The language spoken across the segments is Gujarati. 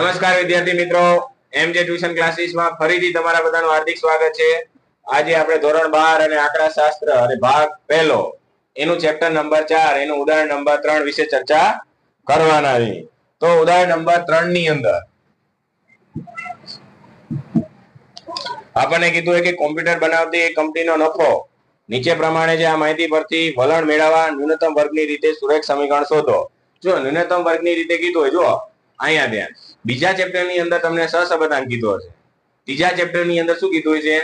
નમસ્કાર વિદ્યાર્થી મિત્રો, એમજે ટ્યુશન ક્લાસીસમાં ફરીથી તમારા બધાનું હાર્દિક સ્વાગત છે. આજે આપણે ધોરણ 12 અને આંકડાશાસ્ત્ર અને ભાગ પહેલો એનું ચેપ્ટર નંબર 4 એનું ઉદાહરણ નંબર 3 વિશે ચર્ચા કરવાના છે. તો ઉદાહરણ નંબર 3 ની અંદર આપણને કીધું છે કે કોમ્પ્યુટર બનાવતી એક કંપનીનો નફો નીચે પ્રમાણે છે. આ માહિતી પરથી વલણ મેળવવા ન્યૂનતમ વર્ગની રીતે સુરેખ સમીકરણ શોધો. જો ન્યૂનતમ વર્ગની રીતે કીધું હોય, જો અહીંયા ધ્યાન, બીજા ચેપ્ટર ની અંદર તમને સહસંબંધાંક કીધો હશે, ત્રીજા ચેપ્ટર ની અંદર શું કીધું છે?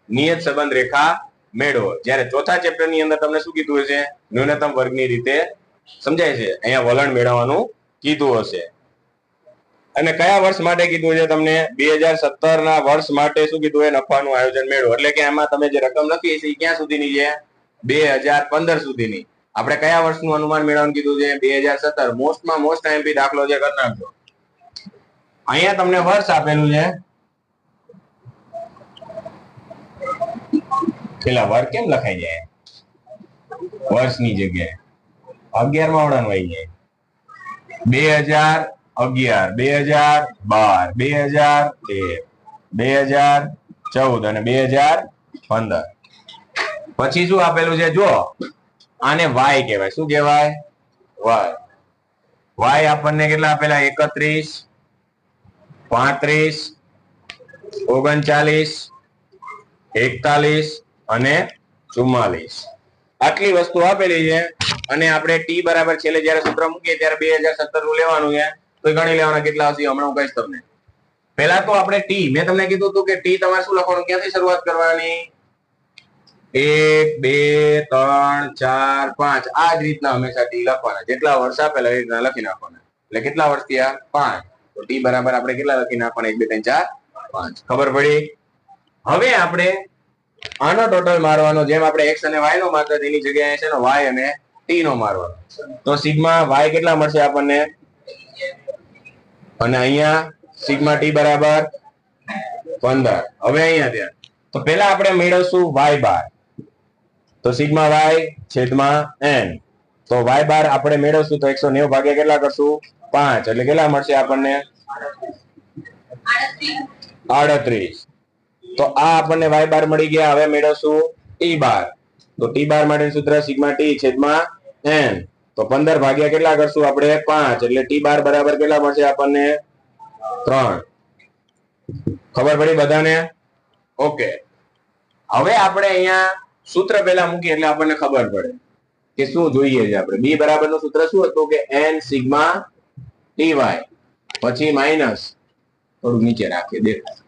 નિયત સંબંધ રેખા મેળવો. જ્યારે ચોથા ચેપ્ટર ની અંદર તમને શું કીધું હશે? ન્યૂનતમ વર્ગની રીતે, સમજાય છે, અહીંયા વલણ મેળવવાનું કીધું હશે. અને કયા વર્ષ માટે કીધું છે તમને? 2017 ના વર્ષ માટે શું કીધું છે? નફાનું આયોજન મેળવો. એટલે કે આમાં તમે જે રકમ લખી છે એ ક્યાં સુધીની છે? 2015 સુધીની. આપણે કયા વર્ષનું અનુમાન મેળવવાનું કીધું છે? 2017. મોસ્ટમાં મોસ્ટ આઈએમપી દાખલો છે, કરી નાખજો. અહીંયા તમને વર્ષ આપેલું છે, પેલા વર્ષ કેમ લખાઈ જાય? વર્ષની જગ્યાએ 11 માં વળાનું આવી જાય. 2011, 2012, 2013, 2014 અને 2015. પછી શું આપેલું છે? જો આને વાય કહેવાય. શું કહેવાય? વાય. વાય આપણને કેટલા આપેલા? 31, 35, 39, 41 અને 44. આટલી વસ્તુ આપેલી છે. અને આપણે ટી બરાબર છેલ્લે જયારે સૂત્ર મૂકીએ ત્યારે 2017 નું લેવાનું છે. તો ગણી લેવાના કેટલા હશે હમણાં હું કહીશ તમને. પહેલા તો આપણે ટી, મેં તમને કીધું હતું કે ટી તમારે શું લખવાનું? ક્યાંથી શરૂઆત કરવાની? 1, 2, 3, 4, 5 આ જ રીતના હંમેશા ટી લખવાના. જેટલા વર્ષ આપેલા એ રીતના લખી નાખવાના. એટલે કેટલા વર્ષ થયા? 5. તો ટી બરાબર આપણે કેટલા લખી નાખવાના? 1, 2, 3, 4, 5. ખબર પડી? હવે આપણે આનો ટોટલ મારવાનો. જેમ આપણે x અને y નો મારતા તેની જગ્યાએ છે ને y અને t નો મારવાનો. તો સિગ્મા y કેટલા મળશે આપણને? અને અહીંયા સિગ્મા t બરાબર 15. હવે અહીંયા ધ્યાન, તો પહેલા આપણે મેળવશું y બાર. તો સિગ્મા y છેદમાં n. તો y બાર આપણે મેળવશું તો 190 ભાગ્યા કેટલા કરશું? 5. એટલે કેટલા મળશે આપણને? 38. તો આ આપણને y બાર મળી ગયા. હવે મેળવશું t બાર. તો t બાર માટેનું સૂત્ર સિગ્મા t છેદમાં n. તો 15 ભાગ્યા કેટલા કરશું આપણે? 5. એટલે t બાર બરાબર કેટલા મળશે આપણને? 3. ખબર પડી બધાને? ઓકે. હવે આપણે અહીંયા સૂત્ર પહેલા મૂકીએ એટલે આપણને ખબર પડે કે શું જોઈએ છે આપણે. b બરાબર નું સૂત્ર શું હતું? કે n સિગ્મા ty. પછી માઇનસ, થોડું નીચે રાખીએ દેખાય.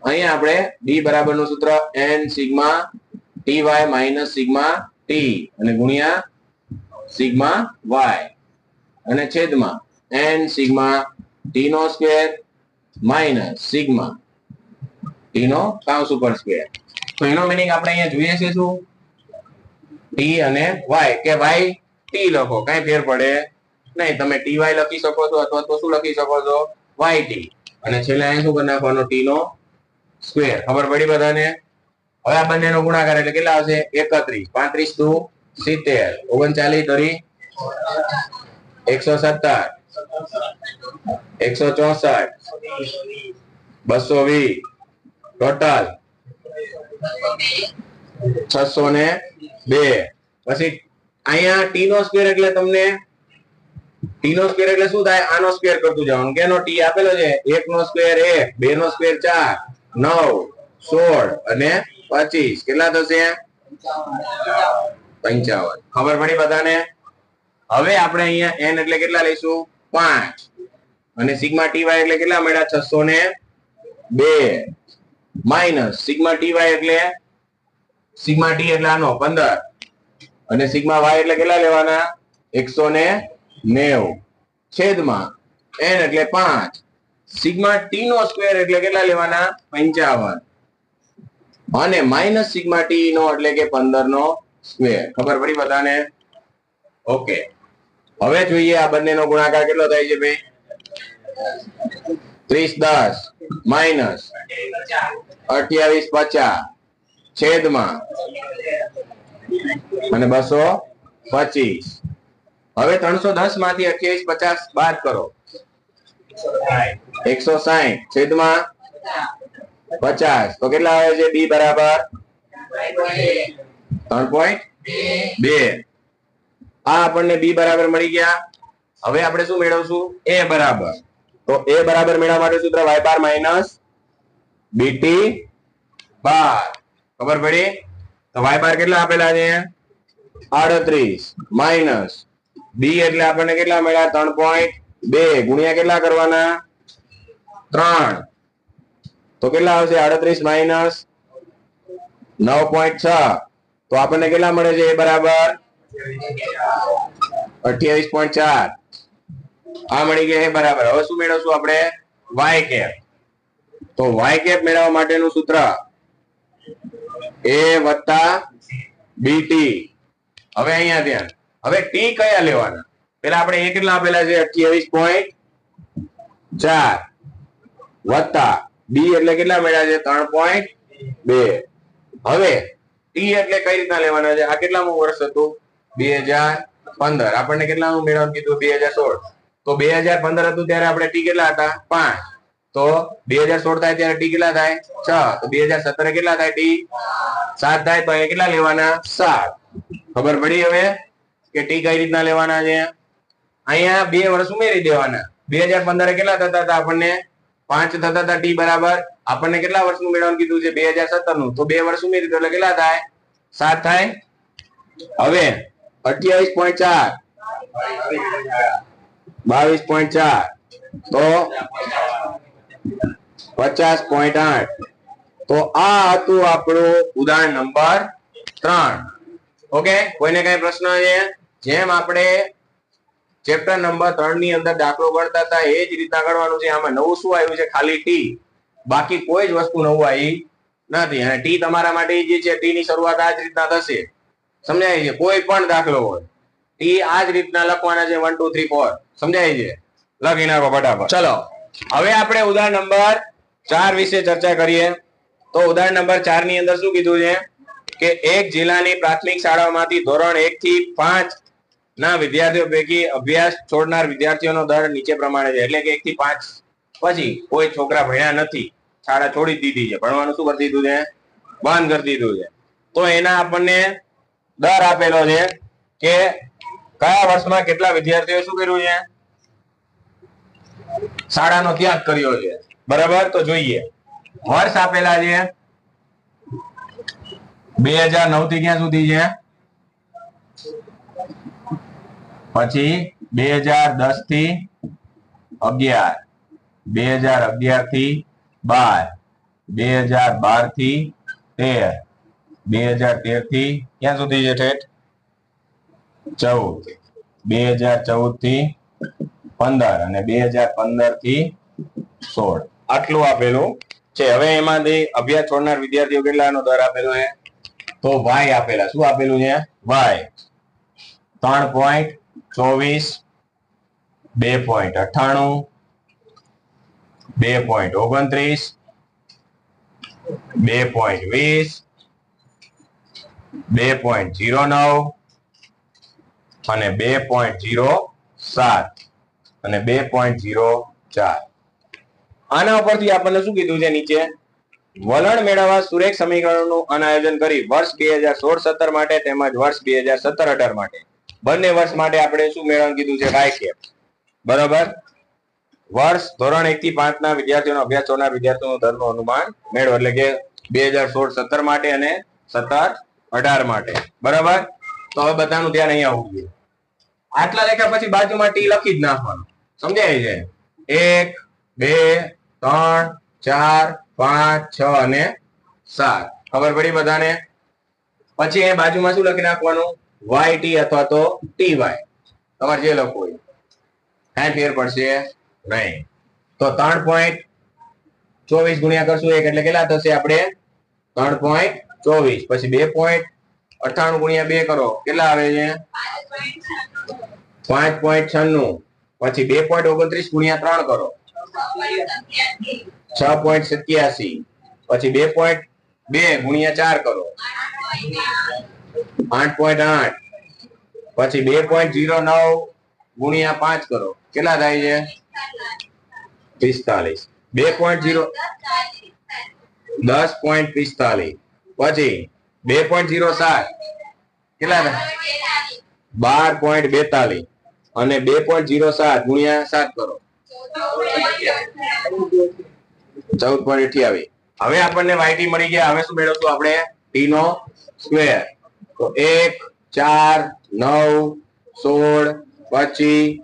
અહીંયા આપણે b બરાબર નું સૂત્ર n sigma ty minus sigma t અને ગુણ્યા સિગ્મા y અને છેદમાં n સિગ્મા t નો સ્ક્વેર માઇનસ સિગ્મા t નો કાઉન્સ ઉપર સ્ક્વેર. તો એનો મીનિંગ આપણે અહીંયા જોઈએ છે શું? t અને y, કે y t લખો, કઈ ફેર પડે નહીં. તમે ty લખી શકો છો અથવા તો શું લખી શકો છો? yt. અને છેલ્લે અહીંયા શું કરી નાખવાનો? t નો સ્ક્વેર. ખબર પડી બધાને? હવે આ બંનેનો ગુણાકાર એટલે કેટલા આવશે? 31. 35 દુ 70, 39 તરી 117, 164, 220, ટોટલ 602. પછી અહીંયા t નો સ્ક્વેર એટલે તમને t નો સ્ક્વેર એટલે શું થાય? આનો સ્ક્વેર કરતું જવાનું. કેનો? t આપેલો છે. 1 નો સ્ક્વેર 1, 2 નો સ્ક્વેર 4, 9, 16 અને 25. કેટલા થશે? 55. ખબર પડી બધાને? હવે આપણે અહીંયા n એટલે કેટલા લઈશું? 5. અને સિગ્મા ty એટલે કેટલા મળ્યા? 602 માઇનસ સિગ્મા ty એટલે સિગ્મા t એટલે આનો 15 અને સિગ્મા y એટલે કેટલા લેવાના? 190 છેદમાં n એટલે 5. સિગ્મા t નો સ્ક્વેર એટલે કેટલા લેવાના? 55 અને માઇનસ સિગ્મા t નો એટલે કે 15 નો સ્ક્વેર. ખબર પડી બધાને? ઓકે. હવે જોઈએ આ બંનેનો ગુણાકાર કેટલો થાય છે ભાઈ? 30 10 માઇનસ 28 50 છેદમાં અને 225. હવે 310 માંથી 28 50 બાદ કરો. 160 છેદમાં 50 તો કેટલા આવે છે? બી બરાબર 3.2. આ આપણને બી બરાબર મળી ગયા. હવે આપણે શું મેળવશું? એ બરાબર. તો એ બરાબર મેળવવા માટે સૂત્ર y બાર માઇનસ બીટી બાર. ખબર પડી? તો y બાર કેટલા આપેલા છે? 38 માઇનસ બી એટલે આપણને કેટલા મળ્યા? 3.2 ગુણ્યા કેટલા કરવાના? 3. તો કેટલા આવશે? 38 માઇનસ 9.6 તો આપણને કેટલા મળે છે? એ બરાબર 28.4. આ મળી ગયા એ બરાબર. હવે શું મેળવશું આપણે? y cap. તો y કેપ મેળવવા માટેનું સૂત્ર a વત્તા બીટી. હવે અહીંયા ધ્યાન. હવે ટી કયા લેવાના? પેલા આપણે એ કેટલા આપેલા છે? 28.4 વત્તા બી એટલે કેટલા મળ્યા છે? 3.2. હવે ટી એટલે કઈ રીતના લેવાના છે? આ કેટલામું વર્ષ હતું? 2015. આપણને કેટલાનું મેળવવાનું કીધું? 2016. તો 2015 હતું ત્યારે આપણે ટી કેટલા હતા? 5. તો 2016 થાય ત્યારે ટી કેટલા થાય? 6. તો 2017 કેટલા થાય? ટી 7 થાય. તો અહીંયા કેટલા લેવાના? 7. ખબર પડી હવે કે ટી કઈ રીતના લેવાના છે? અહીંયા 2 વર્ષ ઉમેરી દેવાના. 2015 કેટલા થતા હતા? આપણને 5 થતા હતા. ટી બરાબર આપણને કેટલા વર્ષનું મેળવવાનું કીધું છે? 2017 નું. તો 2 વર્ષ ઉમેરી દો એટલે કેટલા થાય? 7 થાય. હવે 28.4 22.4 તો 50.8. તો આ હતું આપણું ઉદાહરણ નંબર 3. ઓકે, કોઈને કઈ પ્રશ્ન છે? જેમ આપણે ચેપ્ટર નંબર 3 ની અંદર દાખલો ગણતા હતા એ જ રીતના ગણવાનું છે. આમાં નવું શું આવ્યું છે? ખાલી ટી. બાકી કોઈ જ વસ્તુ નવું આવી નથી. અને ટી તમારા માટે જે છે ટી ની શરૂઆત આ જ રીતના થશે. સમજાય છે? કોઈ પણ દાખલો હોય ટી આ જ રીતના લખવાના છે. 1 2 3 4. સમજાય છે? લખી નાખો ફટાફટ. ચલો હવે આપણે ઉદાહરણ નંબર 4 વિશે ચર્ચા કરીએ. તો ઉદાહરણ નંબર 4 ની અંદર શું કીધું છે કે એક જિલ્લાની પ્રાથમિક શાળામાંથી ધોરણ 1 થી 5 ના વિદ્યાર્થીઓ પૈકી અભ્યાસ છોડનાર વિદ્યાર્થીઓનો દર નીચે પ્રમાણે છે. એટલે કે 1 થી 5 પછી કોઈ છોકરા ભણ્યા નથી, શાળા છોડી દીધી છે, ભણવાનું શું કરી દીધું છે? બંધ કરી દીધું છે. તો એના આપણને દર આપેલો છે કે કયા વર્ષમાં કેટલા વિદ્યાર્થીઓ શું કર્યું છે? શાળાનો ત્યાગ કર્યો છે. બરાબર. તો જોઈએ વર્ષ આપેલા છે 2009 થી ક્યાં સુધી છે? પછી 2010 થી 11, 2011 થી 12, 2012 થી 13, 2013 થી ક્યાં સુધી છે? ઠેઠ 14, 2014 થી 15 અને 2015 થી 16. આટલું આપેલું છે. હવે એમાંથી અભ્યાસ છોડનાર વિદ્યાર્થીઓ કેટલાનો દર આપેલો છે? તો y આપેલા. શું આપેલું છે? y 3.24, 2.98, 2.29, 2.20, 2.09 અને 2.07 અને 2.04. આના ઉપરથી આપણને શું કીધું છે? નીચે વલણ મેળવવા સુરેખ સમીકરણોનું અનાયોજન કરી વર્ષ 2016-17 માટે તેમજ વર્ષ 2017-18 માટે બંને વર્ષ માટે આપણે શું મેળવવાનું કીધું છે? y cap. બરોબર. વર્ષ ધોરણ 1 થી 5 ના વિદ્યાર્થીઓનો અભ્યાસ છોડનાર વિદ્યાર્થીઓનું દરનું અનુમાન મેળવો. એટલે કે 2016-17 માટે અને 17-18 માટે. બરાબર. તો હવે બધાનું ધ્યાન અહીંયા હોવું જોઈએ. આટલા લખ્યા પછી બાજુમાં ટી લખી જ નાખવાનું. સમજાય છે? 1 2 3 4 5 6 અને 7. ખબર પડી બધાને? પછી એ બાજુમાં શું લખી નાખવાનું? yt અથવા તો ty. તમારે જે લખવું હોય. કાંઈ ફેર પડશે નહીં. તો 3.24 ગુણ્યા કરશું 1 એટલે કેટલા થશે? આપણે 3.24. પછી 2.98 ગુણ્યા 2 કરો કેટલા આવે છે? 5.96. પછી 2.29 ગુણ્યા 3 કરો 6.87. પછી 2.2 ગુણ્યા 4 કરો 8.8. પછી 2.09 ગુણ્યા 5 કરો કેટલા થાય છે? 45 2.0 10.45 પછી 2.07 કેટલા થાય 12.42 અને 2.07 ગુણ્યા 7 કરો 14.28 હવે આપણને yt મળી ગયા હવે શું મેળવશું આપણે t નો સ્ક્વેર તો 1 4 9 16 25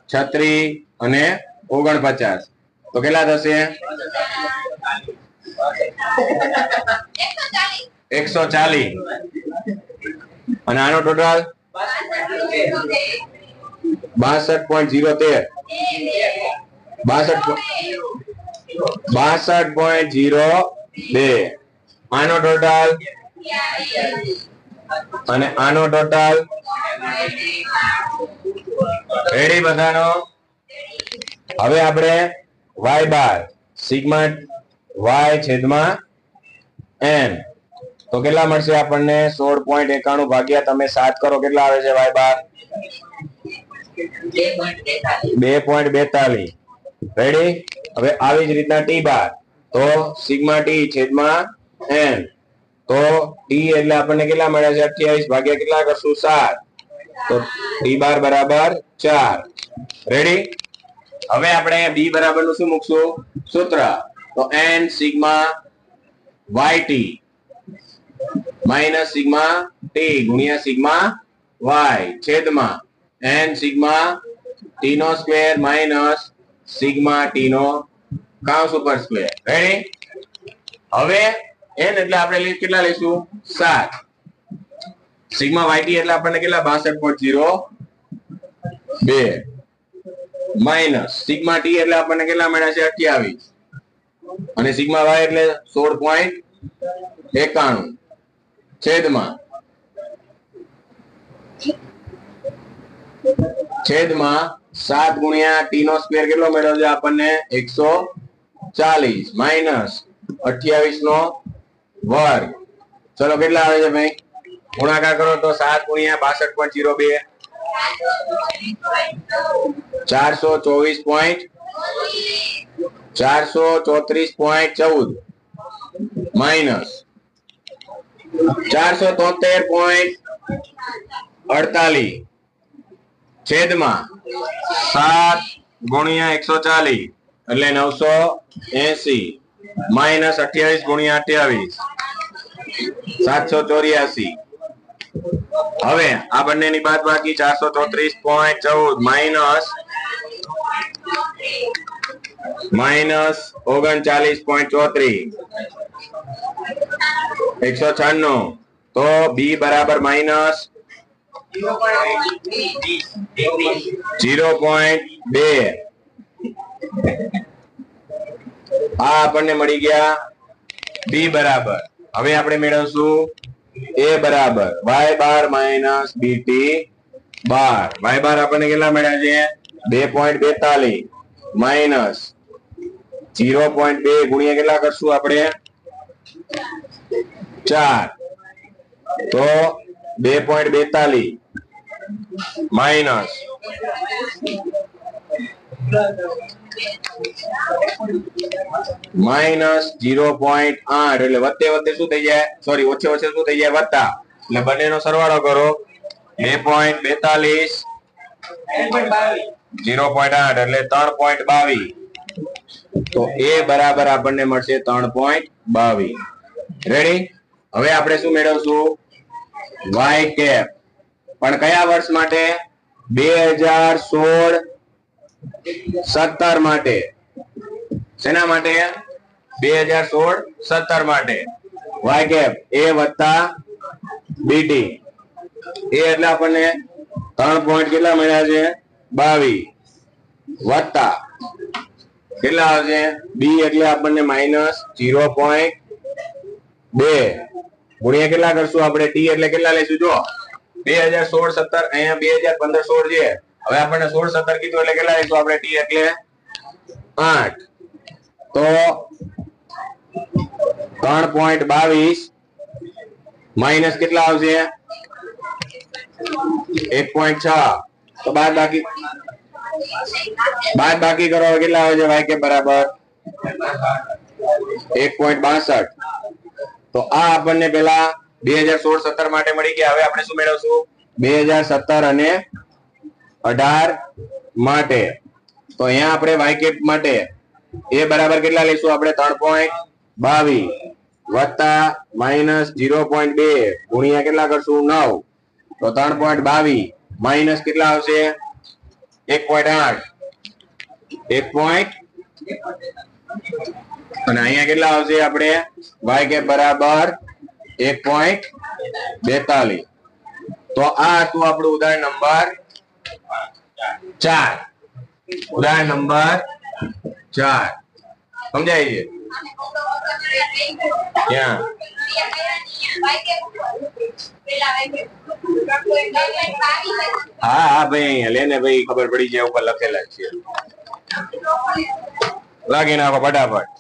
36 અને 49 તો કેટલા થશે 140 અને આનો ટોટલ 62.013 62.02 આનો ટોટલ અને આનો ટોટલ રેડી બધાનો હવે આપણે y બાર સિગ્મા y છેદમાં n તો કેટલા મળશે આપણને 16.91 ભાગ્યા તમે 7 કરો કેટલા આવે છે y બાર 2.42 રેડી હવે આવી જ રીતના t બાર તો સિગ્મા t છેદમાં n તો t એટલે આપણને કેટલા મળ્યા છે 28 ભાગ્યા કેટલા કરશું 7 તો t બાર બરાબર 4 રેડી હવે આપણે b બરાબર નું શું મૂકશું સૂત્ર તો n sigma yt minus sigma t ગુણ્યા સિગ્મા y છેદમાં n સિગ્મા t નો સ્ક્વેર માઈનસ સિગ્મા t નો કાઉન્સ ઉપર સ્ક્વેર રેડી હવે n એટલે આપણે કેટલા લઈશું 7 સિગ્મા yt એટલે આપણને કેટલા 62.02 માઈનસ સિગ્મા t એટલે આપણને કેટલા મળ્યા છે 28 અને સિગ્મા y એટલે 16.91 છેદમાં 7 ગુણ્યા t નો સ્ક્વેર કેટલો મેળવ્યો છે આપણને 140 માઈનસ 28 નો વર્ગ ચલો કેટલા આવે છે ભાઈ ગુણાકાર કરો તો 7 ગુણ્યા 62.02 434.14 માઈનસ 473.48 છેદમાં 7 ગુણ્યા 140 એટલે 980 માઈનસ 28 ગુણ્યા 28 784 હવે આ બંનેની બાદબાકી 434.14 માઈનસ 39.34 196 તો b બરાબર માઈનસ 0.2 આ આપણને મળી ગયા b બરાબર હવે આપણે મેળવશું a બરાબર y બાર માઈનસ bt બાર y બાર આપણને કેટલા મળ્યા છે 2.42 માઈનસ 0.2 ગુણ્યા કેટલા કરશું આપણે 4 તો 2.42 માઈનસ માઈનસ 0.8 એટલે વચ્ચે વચ્ચે શું થઈ જાય સોરી ઓછે ઓછે શું થઈ જાય વત્તા એટલે બંનેનો સરવાળો કરો 2.42 0.8 એટલે 3.22 તો a બરાબર આપણને મળશે 3.22 રેડી હવે આપણે શું મેળવશું y કેપ પણ કયા વર્ષ માટે 2016 17 માટે શેના માટે 2016 17 માટે y કેપ a વત્તા bt a એટલે આપણને 3 પોઈન્ટ કેટલા મળ્યા છે 22 વત્તા કેટલા આવશે b એટલે આપણને માઈનસ 0.2 ગુણ્યા કેટલા કરશું આપણે t એટલે કેટલા લઈશું જો 2016 17 અહીંયા 2015 16 છે હવે આપણને 16 17 કીધું એટલે કેટલા લઈશું આપણે t એટલે 8 તો 3.22 માઈનસ કેટલા આવશે 1.6 તો બાદ બાકી બાદ બાકી કરો કેટલા આવે છે વાય કે બરાબર 1.62. તો આ આપણને પેલા 2016-17 માટે મળી ગયા. હવે આપણે શું મેળવશું 2017 અને 18 માટે. તો અહીંયા આપણે વાય કેપ માટે એ બરાબર કેટલા લઈશું આપણે 3.22 વત્તા માઇનસ 0.2 ગુણ્યા કેટલા કરશું 9. તો 3.22 માઇનસ કેટલા આવશે 1.8 અને અહીંયા કેટલા આવશે આપણે વાય કેપ બરાબર 1.42. તો આ હતું આપણું ઉદાહરણ નંબર 4. ઉદાહરણ નંબર 4 સમજાય છે? ક્યાં? હા હા ભાઈ અહીંયા લેને ભાઈ ખબર પડી જાય ઉપર લખેલા છે. લાગી નાખો ફટાફટ.